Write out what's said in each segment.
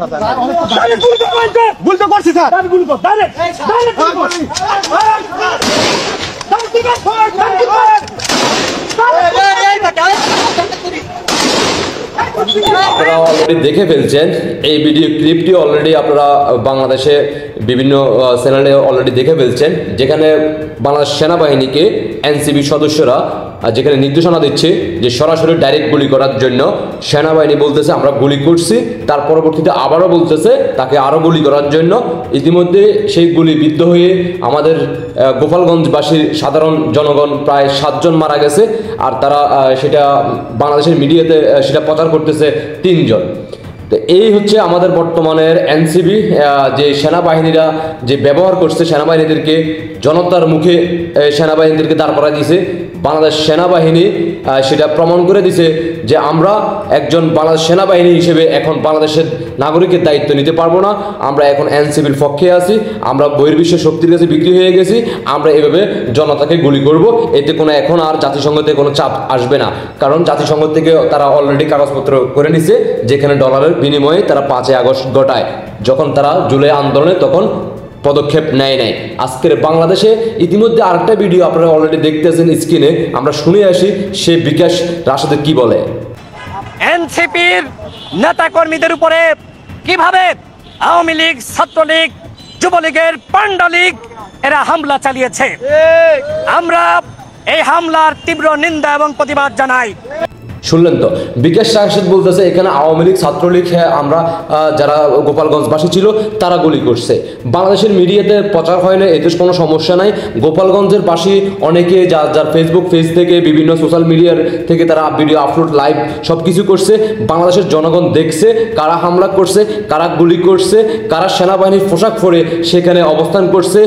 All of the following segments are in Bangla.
আপনারা অলরেডি দেখে ফেলছেন এই ভিডিও ক্লিপটি অলরেডি আপনারা বাংলাদেশে বিভিন্ন চ্যানেলে অলরেডি দেখে ফেলছেন, যেখানে বাংলাদেশ সেনাবাহিনীকে এনসিবি সদস্যরা যেখানে নির্দেশনা দিচ্ছে যে সরাসরি ডাইরেক্ট গুলি করার জন্য। সেনাবাহিনী বলতেছে আমরা গুলি করছি, তার পরবর্তীতে আবারও বলতেছে তাকে আরও গুলি করার জন্য। ইতিমধ্যে সেই গুলি বিদ্ধ হয়ে আমাদের গোপালগঞ্জবাসীর সাধারণ জনগণ প্রায় 7 জন মারা গেছে, আর তারা সেটা বাংলাদেশের মিডিয়াতে সেটা প্রচার করতেছে 3 জন। তো এই হচ্ছে আমাদের বর্তমানের এনসিবি যে সেনাবাহিনীরা যে ব্যবহার করছে, সেনাবাহিনীদেরকে জনতার মুখে সেনাবাহিনীদেরকে দাঁড় করা দিয়েছে। বাংলাদেশ সেনাবাহিনী সেটা প্রমাণ করে দিছে যে আমরা একজন বাংলাদেশ সেনাবাহিনী হিসেবে এখন বাংলাদেশের নাগরিকের দায়িত্ব নিতে পারবো না। আমরা এখন এনসিবির পক্ষে আছি, আমরা বহির্বিশ্ব শক্তির কাছে বিক্রি হয়ে গেছি, আমরা এভাবে জনতাকে গুলি করব। এতে কোনো এখন আর জাতিসংঘতে কোনো চাপ আসবে না, কারণ জাতিসংঘ থেকে তারা অলরেডি কাগজপত্র করে নিছে, যেখানে ডলারের বিনিময়ে তারা 5 আগস্ট ঘটায়, যখন তারা জুলাই আন্দোলনে তখন পদক্ষেপ নেয় নাই। আজকের বাংলাদেশে ইতিমধ্যে আরেকটা ভিডিও আপনারা অলরেডি দেখতেছেন স্ক্রিনে, আমরা শুনে আসি সে বিকাশ রাশেদ কি বলে। এনসিপির নেতা কর্মীদের উপরে কিভাবে আওয়ামী লীগ, ছাত্রলীগ, যুবলীগের পান্ডা লীগ এরা হামলা চালিয়েছে, আমরা এই হামলার তীব্র নিন্দা এবং প্রতিবাদ জানাই। শুনলেন তো, বিকাশ রাশেদ বলতেছে এখানে আওয়ামী লীগ, ছাত্রলীগ, যারা গোপালগঞ্জবাসী ছিল তারা গুলি করছে। বাংলাদেশের মিডিয়াতে প্রচার হয় না, এতে কোনো সমস্যা নাই। গোপালগঞ্জের বাসী অনেকে যার ফেসবুক পেজ থেকে বিভিন্ন সোশ্যাল মিডিয়ার থেকে তারা ভিডিও আপলোড, লাইভ সব কিছু করছে। বাংলাদেশের জনগণ দেখছে কারা হামলা করছে, কারা গুলি করছে, কারা সেনাবাহিনীর পোশাক পরে সেখানে অবস্থান করছে,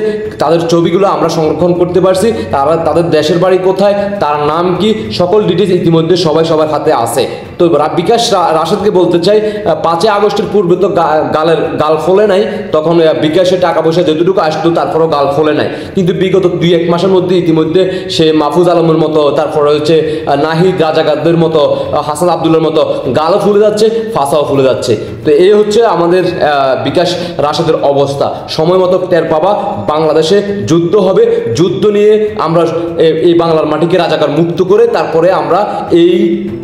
তাদের ছবিগুলো আমরা সংরক্ষণ করতে পারছি। তারা তাদের দেশের বাড়ি কোথায়, তার নাম কি, সকল ডিটেলস ইতিমধ্যে সবার হাতে আছে। তো বিকাশ রাশেদকে বলতে চাই, 5 আগস্টের পূর্বে তো গাল ফোলে নাই, তখন বিকাশের টাকা পয়সা যতটুকু আসতো তারপরেও গাল ফোলে নাই, কিন্তু বিগত 2-1 মাসের মধ্যে ইতিমধ্যে সে মাহফুজ আলমের মতো, তারপরে হচ্ছে নাহিদ রাজাকারদের মতো, হাসান আবদুল্লার মতো গালও ফুলে যাচ্ছে, ফাঁসাও ফুলে যাচ্ছে। তো এই হচ্ছে আমাদের বিকাশ রাশেদের অবস্থা। সময় মতো টের পাবা, বাংলাদেশে যুদ্ধ হবে, যুদ্ধ নিয়ে আমরা এই বাংলার মাটিকে রাজাকার মুক্ত করে তারপরে আমরা এই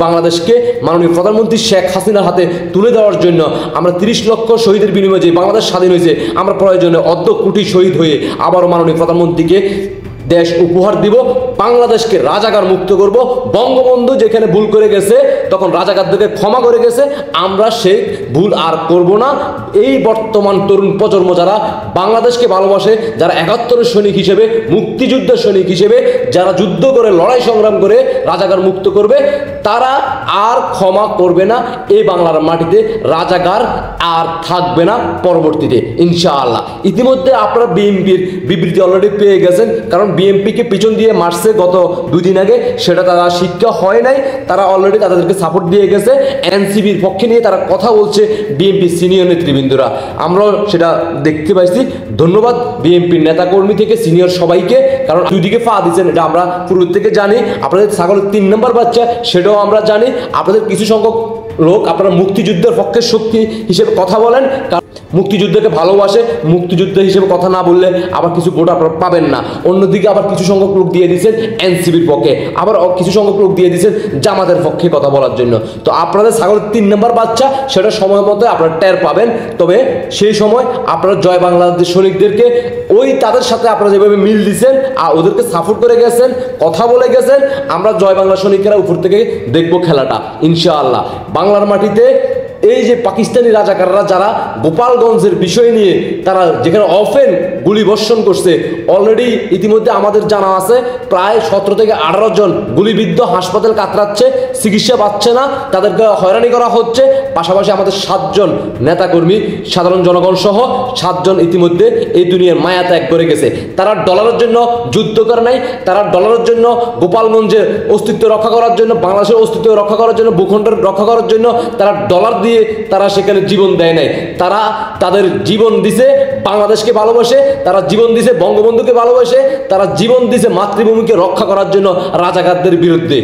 বাংলাদেশকে মাননীয় প্রধানমন্ত্রী শেখ হাসিনার হাতে তুলে দেওয়ার জন্য আমরা 30 লক্ষ শহীদের বিনিময়ে যে বাংলাদেশ স্বাধীন হয়েছে, আমরা প্রয়োজনে 1 কোটি শহীদ হয়ে আবারও মাননীয় প্রধানমন্ত্রীকে দেশ উপহার দিব, বাংলাদেশকে রাজাকার মুক্ত করব। বঙ্গবন্ধু যেখানে ভুল করে গেছে তখন রাজাকারদেরকে ক্ষমা করে গেছে, আমরা সেই ভুল আর করব না। এই বর্তমান তরুণ প্রজন্ম যারা বাংলাদেশকে ভালোবাসে, যারা 71 সৈনিক হিসেবে, মুক্তিযুদ্ধের সৈনিক হিসেবে যারা যুদ্ধ করে লড়াই সংগ্রাম করে রাজাকার মুক্ত করবে, তারা আর ক্ষমা করবে না। এই বাংলার মাটিতে রাজাকার আর থাকবে না পরবর্তীতে ইনশাআল্লাহ। ইতিমধ্যে আপনারা বিএনপির বিবৃতি অলরেডি পেয়ে গেছেন, কারণ বিএনপিকে পিছন দিয়ে মারছে গত 2 দিন আগে, সেটা তারা শিক্ষা হয় নাই, তারা অলরেডি তাদেরকে সাপোর্ট দিয়ে গেছে। এনসিবির পক্ষে নিয়ে তারা কথা বলছে বিএনপি সিনিয়র নেতৃবৃন্দরা, আমরাও সেটা দেখতে পাইছি। ধন্যবাদ বিএনপির নেতাকর্মী থেকে সিনিয়র সবাইকে, কারণ দুদিকে পা দিচ্ছেন এটা আমরা পূর্ব থেকে জানি। আপনাদের ছাগলের 3 নম্বর বাচ্চা সেটাও আমরা জানি। আপনাদের কিছু সংখ্যক লোক আপনারা মুক্তিযুদ্ধের পক্ষে শক্তি হিসেবে কথা বলেন, মুক্তিযুদ্ধকে ভালোবাসে, মুক্তিযুদ্ধ হিসেবে কথা না বললে আবার কিছু ভোট আপনারা পাবেন না। অন্যদিকে আবার কিছু সংখ্যক লোক দিয়ে দিচ্ছেন এনসিবির পক্ষে, আবার কিছু সংখ্যক লোক দিয়ে দিচ্ছেন জামাতের পক্ষে কথা বলার জন্য। তো আপনাদের ছাগলের 3 নম্বর বাচ্চা সেটা সময় মতো আপনারা টের পাবেন। তবে সেই সময় আপনারা জয় বাংলাদেশ সৈনিকদেরকে ওই তাদের সাথে আপনারা যেভাবে মিল দিচ্ছেন আর ওদেরকে সাপোর্ট করে গেছেন, কথা বলে গেছেন, আমরা জয় বাংলা সৈনিকেরা উপর থেকে দেখবো খেলাটা ইনশাআল্লাহ। বাংলার মাটিতে এই যে পাকিস্তানি রাজাকাররা যারা গোপালগঞ্জের বিষয় নিয়ে তারা যেখানে অফেন গুলি বর্ষণ করছে, অলরেডি ইতিমধ্যে আমাদের জানা আছে প্রায় 17 থেকে 18 জন গুলিবিদ্ধ হাসপাতাল কাতরাচ্ছে, চিকিৎসা পাচ্ছে না, তাদেরকে হয়রানি করা হচ্ছে। পাশাপাশি আমাদের 7 জন নেতাকর্মী, সাধারণ জনগণ সহ 7 জন ইতিমধ্যে এই দুনিয়ার মায়া ত্যাগ করে গেছে। তারা ডলারের জন্য যুদ্ধ করে নাই, তারা ডলারের জন্য গোপালগঞ্জের অস্তিত্ব রক্ষা করার জন্য, বাংলাদেশের অস্তিত্ব রক্ষা করার জন্য, ভূখণ্ডের রক্ষা করার জন্য তারা ডলার দিয়ে তারা সেখানে জীবন দেয় নাই। তারা তাদের জীবন দিছে বাংলাদেশকে ভালোবাসে, তারা জীবন দিছে বঙ্গবন্ধুকে ভালোবাসে, তারা জীবন দিছে মাতৃভূমিকে রক্ষা করার জন্য রাজাকারদের বিরুদ্ধে।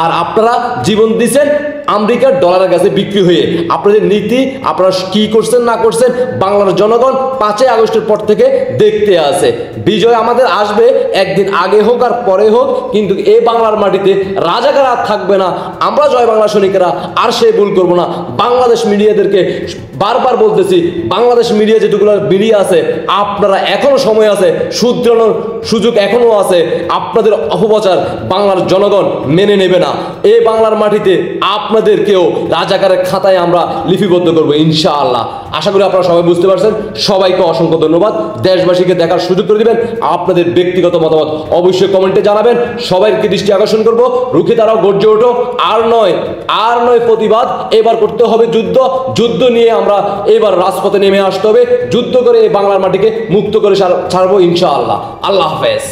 আর আপনারা জীবন দিছেন আমেরিকার ডলারের কাছে বিক্রি হয়ে আপনাদের নীতি আপনারা কি করছেন না করছেন বাংলার জনগণ 5ই আগস্টের পর থেকে দেখতে আছে। বিজয় আমাদের আসবে, একদিন আগে হোক আর পরে হোক, কিন্তু এই বাংলার মাটিতে রাজাকার আর থাকবে না। আমরা জয় বাংলা সৈনিকেরা আর সে ভুল করবো না। বাংলাদেশ মিডিয়াদেরকে বারবার বলতেছি, বাংলাদেশ মিডিয়া যেটুকুলো মিডিয়া আছে, আপনারা এখনো সময় আছে, শুধরানোর সুযোগ এখনো আছে। আপনাদের অপপ্রচার বাংলার জনগণ মেনে নেবে না। এই বাংলার মাটিতে আপনাদেরকেও রাজাকারের খাতায় আমরা লিপিবদ্ধ করবো ইনশাআল্লাহ। আশা করি আপনারা সবাই বুঝতে পারছেন। সবাইকে অসংখ্য ধন্যবাদ। দেশবাসীকে দেখার সুযোগ করে দিবেন। আপনাদের ব্যক্তিগত মতামত অবশ্যই কমেন্টে জানাবেন। সবাইকে দৃষ্টি আকর্ষণ করবো, রুখে তারাও গর্জে ওঠো। আর নয় প্রতিবাদ, এবার করতে হবে যুদ্ধ। যুদ্ধ নিয়ে আমরা এবার রাজপথে নেমে আসতে হবে। যুদ্ধ করে এই বাংলার মাটিকে মুক্ত করে ছাড়বো ইনশাআল্লাহ। আল্লাহ হাফেজ।